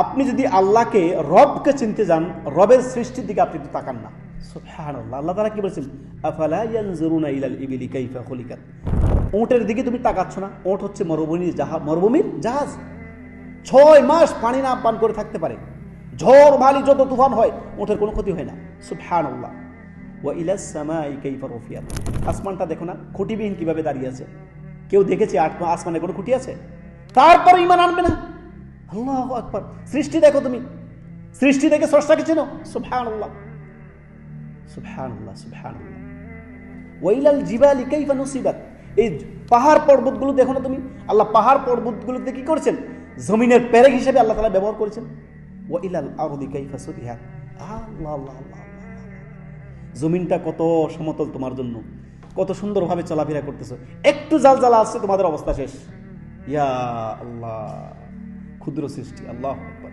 আপনি যদি আল্লাহকে রবকে চিনতে যান, রবের সৃষ্টির দিকে আপনি একটু তাকান না। সুবহানাল্লাহ, আল্লাহ তাআলা কি বলেছেন? আফালা ইয়ানজুরুনা ইলাল ইবিলি কাইফা খুলিকাত। উটের দিকে তুমি তাকাচ্ছ না? উট হচ্ছে মরুভূমির জাহাজ। 6 মাস পানি না পান করে থাকতে পারে। ঝড় বালি যত তুফান হয় উটের কোনো ক্ষতি হয় না। সুবহানাল্লাহ। ওয়া ইলাস সামাই কাইফা রুফিয়াত। আসমানটা দেখো না খুঁটিবিহীন কিভাবে দাঁড়িয়ে আছে। কেউ দেখেছে আসমানে কোনো খুঁটি আছে? তারপর ঈমান আনবে না। আল্লাহু আকবার। সৃষ্টি দেখো তুমি, সৃষ্টি দেখে স্রষ্টাকে চেনো। সুবহানাল্লাহ সুবহানাল্লাহ সুবহানাল্লাহ। ওয়াইলাল জিবালি কাইফা নুসিবাত। এই পাহাড় পর্বতগুলো দেখো না তুমি, আল্লাহ পাহাড় পর্বতগুলোতে কি করেছেন? জমিনের পেরেক হিসেবে আল্লাহ তাআলা ব্যবহার করেছেন। ওয়াইলাল আরদি কাইফা সুতিহাত। আল্লাহ আল্লাহ আল্লাহ। জমিনটা কত সমতল তোমার জন্য, কত সুন্দরভাবে চলাফেরা করতেছো। একটু জালজালা আসছে তোমাদের অবস্থা শেষ। ইয়া আল্লাহ, ক্ষুদ্র সৃষ্টি। আল্লাহু আকবার।